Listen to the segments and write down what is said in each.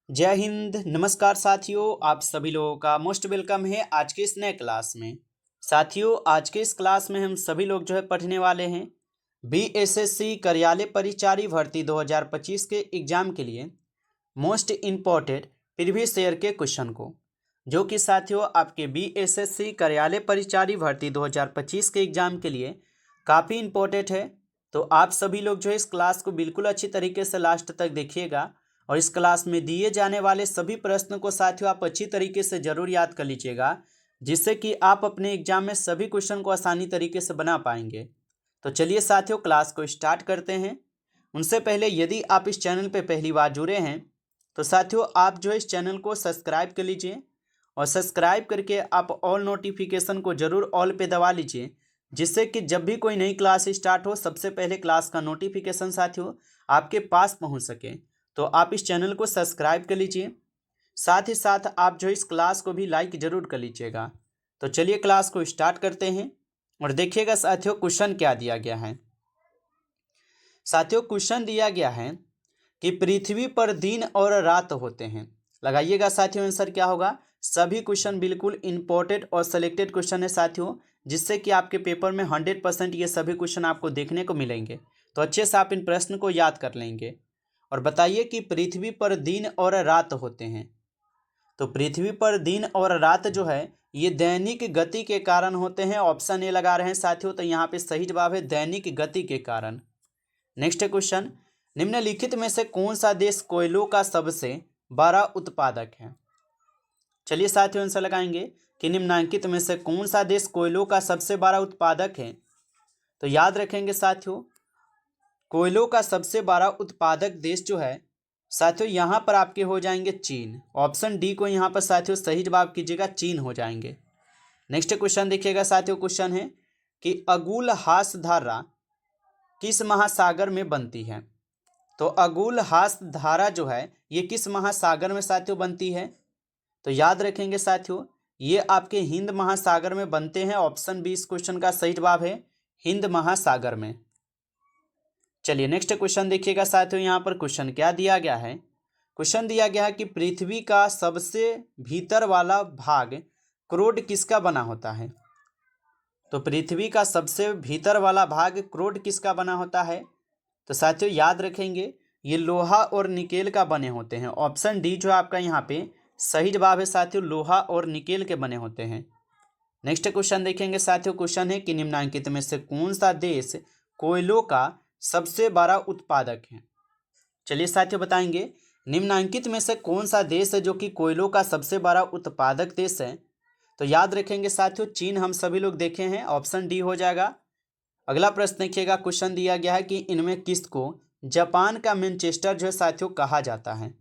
जय हिंद। नमस्कार साथियों, आप सभी लोगों का मोस्ट वेलकम है आज के इस नए क्लास में। साथियों, आज के इस क्लास में हम सभी लोग जो है पढ़ने वाले हैं बीएसएससी कार्यालय परिचारी भर्ती 2025 के एग्जाम के लिए मोस्ट इम्पोर्टेंट प्रीवियस ईयर के क्वेश्चन को, जो कि साथियों आपके बीएसएससी कार्यालय परिचारी भर्ती 2025 के एग्जाम के लिए काफ़ी इम्पोर्टेंट है। तो आप सभी लोग जो है इस क्लास को बिल्कुल अच्छी तरीके से लास्ट तक देखिएगा और इस क्लास में दिए जाने वाले सभी प्रश्नों को साथियों आप अच्छी तरीके से जरूर याद कर लीजिएगा, जिससे कि आप अपने एग्जाम में सभी क्वेश्चन को आसानी तरीके से बना पाएंगे। तो चलिए साथियों, क्लास को स्टार्ट करते हैं। उनसे पहले यदि आप इस चैनल पर पहली बार जुड़े हैं तो साथियों आप जो है इस चैनल को सब्सक्राइब कर लीजिए और सब्सक्राइब करके आप ऑल नोटिफिकेशन को जरूर ऑल पे दबा लीजिए, जिससे कि जब भी कोई नई क्लास स्टार्ट हो सबसे पहले क्लास का नोटिफिकेशन साथियों आपके पास पहुंच सके। तो आप इस चैनल को सब्सक्राइब कर लीजिए, साथ ही साथ आप जो इस क्लास को भी लाइक जरूर कर लीजिएगा। तो चलिए क्लास को स्टार्ट करते हैं और देखिएगा साथियों क्वेश्चन क्या दिया गया है। साथियों क्वेश्चन दिया गया है कि पृथ्वी पर दिन और रात होते हैं। लगाइएगा साथियों आंसर क्या होगा। सभी क्वेश्चन बिल्कुल इंपॉर्टेंट और सिलेक्टेड क्वेश्चन है साथियों, जिससे कि आपके पेपर में 100% ये सभी क्वेश्चन आपको देखने को मिलेंगे। तो अच्छे से आप इन प्रश्न को याद कर लेंगे और बताइए कि पृथ्वी पर दिन और रात होते हैं। तो पृथ्वी पर दिन और रात जो है ये दैनिक गति के कारण होते हैं। ऑप्शन ए लगा रहे हैं साथियों, तो यहाँ पे सही जवाब है दैनिक गति के कारण। नेक्स्ट क्वेश्चन, निम्नलिखित में से कौन सा देश कोयलों का सबसे बड़ा उत्पादक है। चलिए साथियों आंसर लगाएंगे कि निम्नांकित में से कौन सा देश कोयलों का सबसे बड़ा उत्पादक है। तो याद रखेंगे साथियों, कोयलों का सबसे बड़ा उत्पादक देश जो है साथियों यहाँ पर आपके हो जाएंगे चीन। ऑप्शन डी को यहाँ पर साथियों सही जवाब कीजिएगा, चीन हो जाएंगे। नेक्स्ट क्वेश्चन देखिएगा साथियों, क्वेश्चन है कि अगुल हास धारा किस महासागर में बनती है। तो अगुल हास धारा जो है ये किस महासागर में साथियों बनती है। तो याद रखेंगे साथियों ये आपके हिंद महासागर में बनते हैं। ऑप्शन बी इस क्वेश्चन का सही जवाब है, हिंद महासागर में। चलिए नेक्स्ट क्वेश्चन देखिएगा साथियों, यहाँ पर क्वेश्चन क्या दिया गया है। क्वेश्चन दिया गया है कि पृथ्वी का सबसे भीतर वाला भाग क्रोड किसका बना होता है। तो पृथ्वी का सबसे भीतर वाला भाग क्रोड किसका बना होता है। तो साथियों याद रखेंगे ये लोहा और निकेल का बने होते हैं। ऑप्शन डी जो आपका यहाँ पे सही जवाब है साथियों, लोहा और निकेल के बने होते हैं। नेक्स्ट क्वेश्चन देखेंगे साथियों, क्वेश्चन है कि निम्नलिखित में से कौन सा देश कोयलों का सबसे बड़ा उत्पादक है। चलिए साथियों बताएंगे निम्नलिखित में से कौन सा देश है जो कि कोयलों का सबसे बड़ा उत्पादक देश है। तो याद रखेंगे साथियों चीन हम सभी लोग देखे हैं, ऑप्शन डी हो जाएगा। अगला प्रश्न देखिएगा, क्वेश्चन दिया गया है कि इनमें किसको जापान का मैनचेस्टर जो है साथियों कहा जाता है।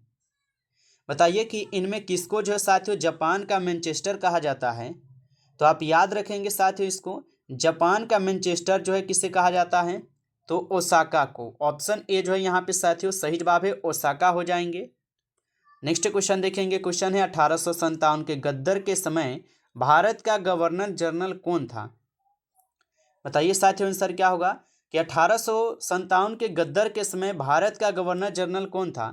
बताइए कि इनमें किसको जो है साथियों जापान का मैनचेस्टर कहा जाता है। तो आप याद रखेंगे साथियों इसको, जापान का मैनचेस्टर जो है किसे कहा जाता है, तो ओसाका को। ऑप्शन ए जो है यहाँ पे साथियों सही जवाब है, ओसाका हो जाएंगे। नेक्स्ट क्वेश्चन देखेंगे, क्वेश्चन है 1857 के गद्दर के समय भारत का गवर्नर जनरल कौन था। बताइए साथियों आंसर क्या होगा कि 1857 के गद्दर के समय भारत का गवर्नर जनरल कौन था।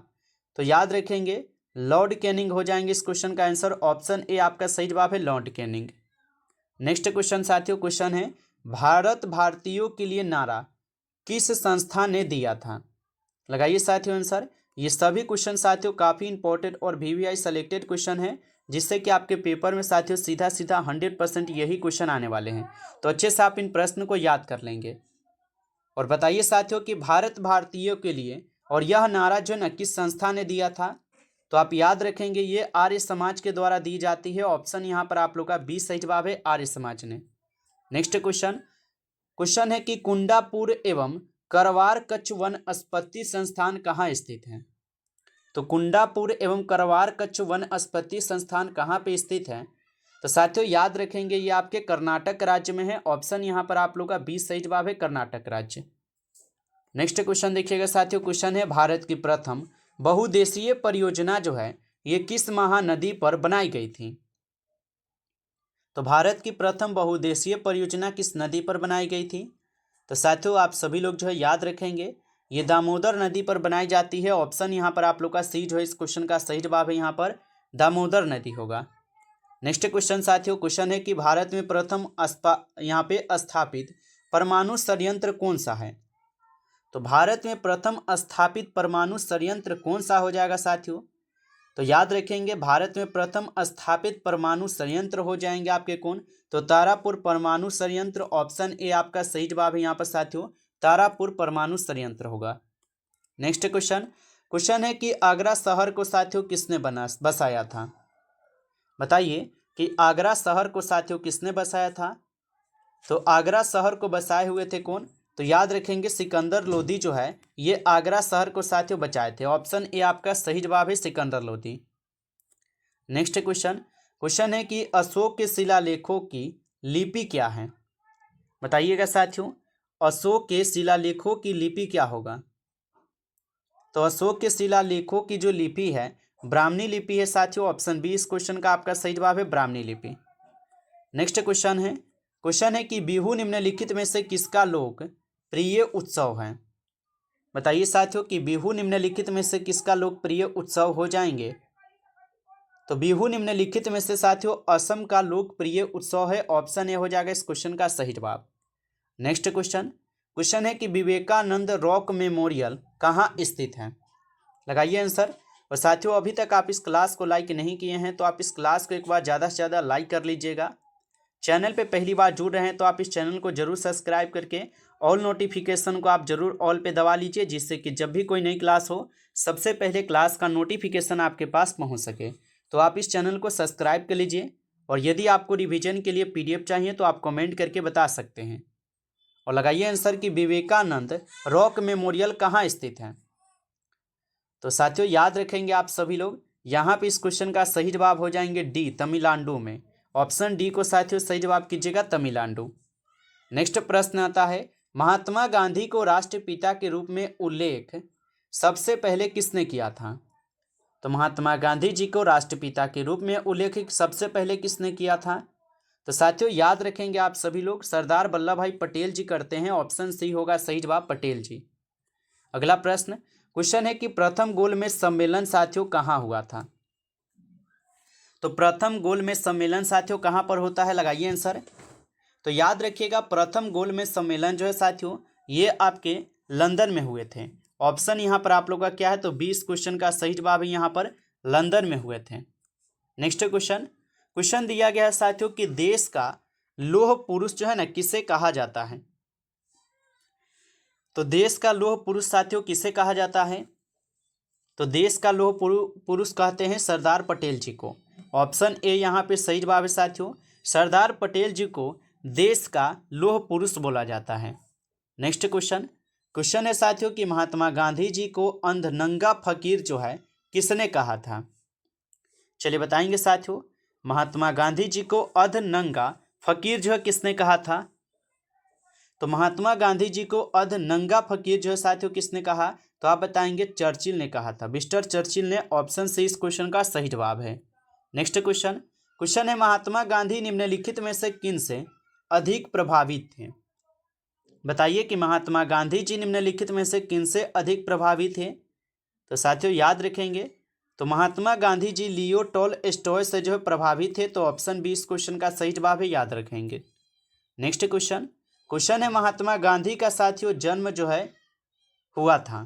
तो याद रखेंगे लॉर्ड कैनिंग हो जाएंगे इस क्वेश्चन का आंसर। ऑप्शन ए आपका सही जवाब है, लॉर्ड कैनिंग। नेक्स्ट क्वेश्चन साथियों, क्वेश्चन है भारत भारतीयों के लिए नारा किस संस्था ने दिया था। लगाइए साथियों आंसर। ये सभी क्वेश्चन साथियों काफ़ी इंपॉर्टेंट और वीवीआई सेलेक्टेड क्वेश्चन है, जिससे कि आपके पेपर में साथियों सीधा सीधा 100% यही क्वेश्चन आने वाले हैं। तो अच्छे से आप इन प्रश्न को याद कर लेंगे और बताइए साथियों कि भारत भारतीयों के लिए और यह नारा जो ना किस संस्था ने दिया था। तो आप याद रखेंगे ये आर्य समाज के द्वारा दी जाती है। ऑप्शन यहाँ पर आप लोग का बी सही जवाब है, आर्य समाज ने। नेक्स्ट क्वेश्चन, क्वेश्चन है कि कुंडापुर एवं करवार कच्छ वनस्पति संस्थान कहाँ स्थित है। तो कुंडापुर एवं करवार कच्छ वनस्पति संस्थान कहाँ पे स्थित है। तो साथियों याद रखेंगे ये आपके कर्नाटक राज्य में है। ऑप्शन यहाँ पर आप लोग का बी सही जवाब है, कर्नाटक राज्य। नेक्स्ट क्वेश्चन देखिएगा साथियों, क्वेश्चन है भारत की प्रथम बहुउद्देशीय परियोजना जो है ये किस महानदी पर बनाई गई थी। तो भारत की प्रथम बहुउद्देशीय परियोजना किस नदी पर बनाई गई थी। तो साथियों आप सभी लोग जो है याद रखेंगे ये दामोदर नदी पर बनाई जाती है। ऑप्शन यहाँ पर आप लोग का सी जो है इस क्वेश्चन का सही जवाब है यहाँ पर दामोदर नदी होगा। नेक्स्ट क्वेश्चन साथियों, क्वेश्चन है कि भारत में प्रथम यहाँ पे स्थापित परमाणु संयंत्र कौन सा है। तो भारत में प्रथम स्थापित परमाणु संयंत्र कौन सा हो जाएगा साथियों। तो याद रखेंगे भारत में प्रथम स्थापित परमाणु संयंत्र हो जाएंगे आपके कौन, तो तारापुर परमाणु संयंत्र। ऑप्शन ए आपका सही जवाब है यहाँ पर साथियों तारापुर परमाणु संयंत्र होगा। नेक्स्ट क्वेश्चन है कि आगरा शहर को साथियों किसने बसाया था। बताइए कि आगरा शहर को साथियों किसने बसाया था। तो आगरा शहर को बसाए हुए थे कौन, तो याद रखेंगे सिकंदर लोदी जो है ये आगरा शहर को साथियों बचाए थे। ऑप्शन ए आपका सही जवाब है सिकंदर लोदी। नेक्स्ट क्वेश्चन है कि अशोक के शिलालेखों की लिपि क्या है। बताइएगा साथियों अशोक के शिलालेखों की लिपि क्या होगा। तो अशोक के शिलालेखों की जो लिपि है ब्राह्मणी लिपि है साथियों। ऑप्शन बी इस क्वेश्चन का आपका सही जवाब है ब्राह्मणी लिपि। नेक्स्ट क्वेश्चन है कि बिहू निम्नलिखित में से किसका लोक प्रिय उत्सव है। बताइए साथियों कि बिहू निम्नलिखित में से किसका लोकप्रिय उत्सव हो जाएंगे। तो बिहू निम्नलिखित में से साथियों असम का लोकप्रिय उत्सव है। ऑप्शन ए हो जाएगा इस क्वेश्चन का सही जवाब। नेक्स्ट क्वेश्चन है कि विवेकानंद रॉक मेमोरियल कहाँ स्थित है। लगाइए आंसर। और साथियों अभी तक आप इस क्लास को लाइक नहीं किए हैं तो आप इस क्लास को एक बार ज़्यादा से ज़्यादा लाइक कर लीजिएगा। चैनल पे पहली बार जुड़ रहे हैं तो आप इस चैनल को जरूर सब्सक्राइब करके ऑल नोटिफिकेशन को आप जरूर ऑल पे दबा लीजिए, जिससे कि जब भी कोई नई क्लास हो सबसे पहले क्लास का नोटिफिकेशन आपके पास पहुंच सके। तो आप इस चैनल को सब्सक्राइब कर लीजिए। और यदि आपको रिविजन के लिए PDF चाहिए तो आप कमेंट करके बता सकते हैं। और लगाइए आंसर कि विवेकानंद रॉक मेमोरियल कहाँ स्थित है। तो साथियों याद रखेंगे आप सभी लोग यहाँ पे इस क्वेश्चन का सही जवाब हो जाएंगे डी तमिलनाडु में। ऑप्शन डी को साथियों सही जवाब कीजिएगा तमिलनाडु। नेक्स्ट प्रश्न आता है महात्मा गांधी को राष्ट्रपिता के रूप में उल्लेख सबसे पहले किसने किया था। तो महात्मा गांधी जी को राष्ट्रपिता के रूप में उल्लेख सबसे पहले किसने किया था। तो साथियों याद रखेंगे आप सभी लोग सरदार वल्लभ भाई पटेल जी करते हैं। ऑप्शन सी होगा सही जवाब पटेल जी। अगला क्वेश्चन है कि प्रथम गोलमेज सम्मेलन साथियों कहाँ हुआ था। तो प्रथम गोलमेज सम्मेलन साथियों कहाँ पर होता है, लगाइए आंसर। तो याद रखिएगा प्रथम गोलमेज सम्मेलन जो है साथियों ये आपके लंदन में हुए थे। ऑप्शन यहाँ पर आप लोग का क्या है, तो 20 क्वेश्चन का सही जवाब है यहाँ पर लंदन में हुए थे। नेक्स्ट क्वेश्चन दिया गया है साथियों कि देश का लौह पुरुष जो है ना किसे कहा जाता है। तो देश का लौह पुरुष साथियों किसे कहा जाता है। तो देश का लौह पुरुष कहते हैं सरदार पटेल जी को। ऑप्शन ए यहाँ पे सही जवाब है साथियों सरदार पटेल जी को देश का लौह पुरुष बोला जाता है। नेक्स्ट क्वेश्चन है साथियों कि महात्मा गांधी जी को अंधनंगा फकीर जो है किसने कहा था। चलिए बताएंगे साथियों महात्मा गांधी जी को अंधनंगा फकीर जो है किसने कहा था। तो महात्मा गांधी जी को अंधनंगा फकीर जो है साथियों किसने कहा, तो आप बताएंगे चर्चिल ने कहा था, मिस्टर चर्चिल ने। ऑप्शन सी इस क्वेश्चन का सही जवाब है। नेक्स्ट क्वेश्चन है महात्मा गांधी निम्नलिखित में से किन से अधिक प्रभावित थे। बताइए कि महात्मा गांधी जी निम्नलिखित में से किन से अधिक प्रभावित थे। तो साथियों याद रखेंगे तो महात्मा गांधी जी लियो टॉलस्टॉय से जो है प्रभावित थे। तो ऑप्शन बी इस क्वेश्चन का सही जवाब है, याद रखेंगे। नेक्स्ट क्वेश्चन है महात्मा गांधी का साथियों जन्म जो है हुआ था।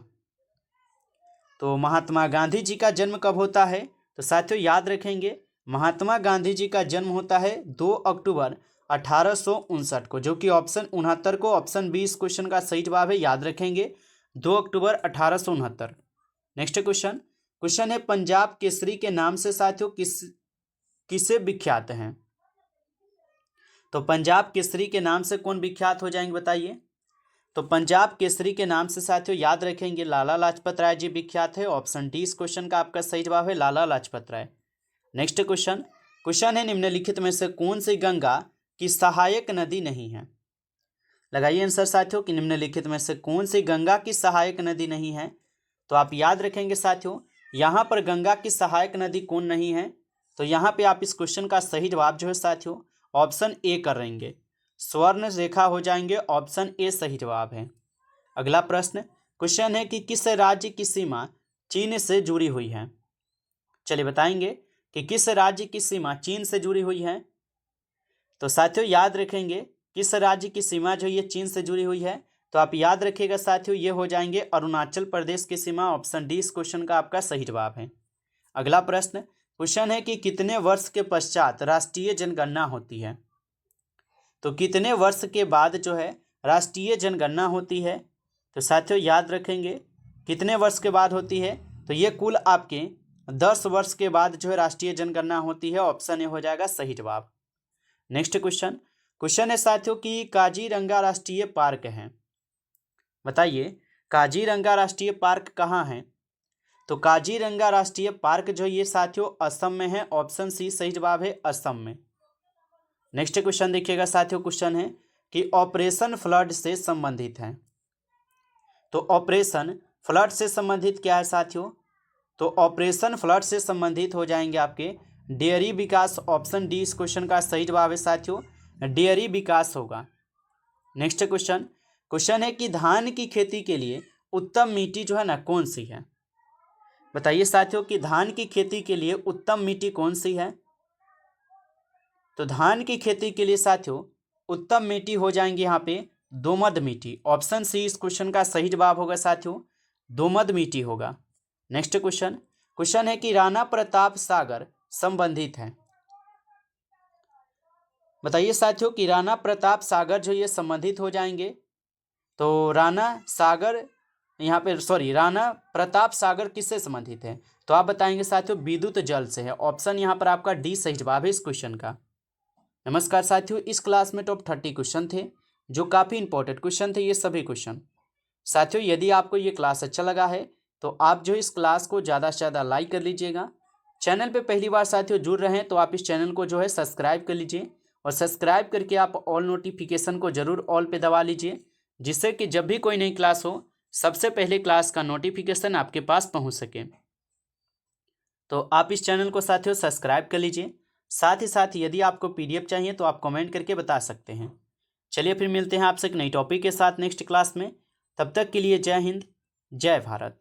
तो महात्मा गांधी जी का जन्म कब होता है, तो साथियों याद रखेंगे महात्मा गांधी जी का जन्म होता है 2 अक्टूबर 1859 को, जो कि ऑप्शन 69 को। ऑप्शन बी इस क्वेश्चन का सही जवाब है, याद रखेंगे 2 अक्टूबर 1869। नेक्स्ट क्वेश्चन है पंजाब केसरी के नाम से साथियों किसे विख्यात हैं। तो पंजाब केसरी के नाम से कौन विख्यात हो जाएंगे बताइए। तो पंजाब केसरी के नाम से साथियों याद रखेंगे लाला लाजपत राय जी विख्यात है। ऑप्शन डी इस क्वेश्चन का आपका सही जवाब है, लाला लाजपत राय। नेक्स्ट क्वेश्चन है निम्नलिखित में से कौन सी गंगा की सहायक नदी नहीं है। लगाइए आंसर साथियों कि निम्नलिखित में से कौन सी गंगा की सहायक नदी नहीं है। तो आप याद रखेंगे साथियों यहाँ पर गंगा की सहायक नदी कौन नहीं है, तो यहाँ पे आप इस क्वेश्चन का सही जवाब जो है साथियों ऑप्शन ए करेंगे, स्वर्ण रेखा हो जाएंगे। ऑप्शन ए सही जवाब है। अगला क्वेश्चन है कि किस राज्य की सीमा चीन से जुड़ी हुई है। चलिए बताएंगे कि किस राज्य की सीमा चीन से जुड़ी हुई है। तो साथियों याद रखेंगे किस राज्य की सीमा जो ये चीन से जुड़ी हुई है, तो आप याद रखिएगा साथियों ये हो जाएंगे अरुणाचल प्रदेश की सीमा। ऑप्शन डी इस क्वेश्चन का आपका सही जवाब है। अगला प्रश्न क्वेश्चन है कि कितने वर्ष के पश्चात राष्ट्रीय जनगणना होती है। तो कितने वर्ष के बाद जो है राष्ट्रीय जनगणना होती है। तो साथियों याद रखेंगे कितने वर्ष के बाद होती है, तो ये कुल आपके 10 वर्ष के बाद जो है राष्ट्रीय जनगणना होती है। ऑप्शन ए हो जाएगा सही जवाब। नेक्स्ट क्वेश्चन है साथियों कि काजीरंगा राष्ट्रीय पार्क है। बताइए काजीरंगा राष्ट्रीय पार्क कहाँ है। तो काजीरंगा राष्ट्रीय पार्क जो ये साथियों असम में है। ऑप्शन सी सही जवाब है, असम में। नेक्स्ट क्वेश्चन देखिएगा साथियों, क्वेश्चन है कि ऑपरेशन फ्लड से संबंधित है। तो ऑपरेशन फ्लड से संबंधित क्या है साथियों, तो ऑपरेशन फ्लड से संबंधित हो जाएंगे आपके डेयरी विकास। ऑप्शन डी इस क्वेश्चन का सही जवाब है साथियों, डेयरी विकास होगा। नेक्स्ट क्वेश्चन है कि धान की खेती के लिए उत्तम मिट्टी जो है ना कौन सी है। बताइए साथियों कि धान की खेती के लिए उत्तम मिट्टी कौन सी है। तो धान की खेती के लिए साथियों उत्तम मिट्टी हो जाएंगे यहाँ पे दोमट मिट्टी। ऑप्शन सी इस क्वेश्चन का सही जवाब होगा साथियों, दोमट मिट्टी होगा। नेक्स्ट क्वेश्चन है कि राणा प्रताप सागर संबंधित है। बताइए साथियों कि राणा प्रताप सागर जो ये संबंधित हो जाएंगे। तो राणा प्रताप सागर किससे संबंधित है, तो आप बताएंगे साथियों विद्युत जल से है। ऑप्शन यहाँ पर आपका डी सही जवाब है इस क्वेश्चन का। नमस्कार साथियों, इस क्लास में टॉप 30 क्वेश्चन थे जो काफ़ी इंपॉर्टेंट क्वेश्चन थे ये सभी क्वेश्चन। साथियों यदि आपको ये क्लास अच्छा लगा है तो आप जो इस क्लास को ज़्यादा से ज़्यादा लाइक कर लीजिएगा। चैनल पे पहली बार साथियों जुड़ रहे हैं तो आप इस चैनल को जो है सब्सक्राइब कर लीजिए, और सब्सक्राइब करके आप ऑल नोटिफिकेशन को ज़रूर ऑल पे दबा लीजिए, जिससे कि जब भी कोई नई क्लास हो सबसे पहले क्लास का नोटिफिकेशन आपके पास पहुंच सके। तो आप इस चैनल को साथियों सब्सक्राइब कर लीजिए। साथ ही साथ यदि आपको पीडीएफ चाहिए तो आप कमेंट करके बता सकते हैं। चलिए फिर मिलते हैं आपसे एक नई टॉपिक के साथ नेक्स्ट क्लास में। तब तक के लिए जय हिंद, जय भारत।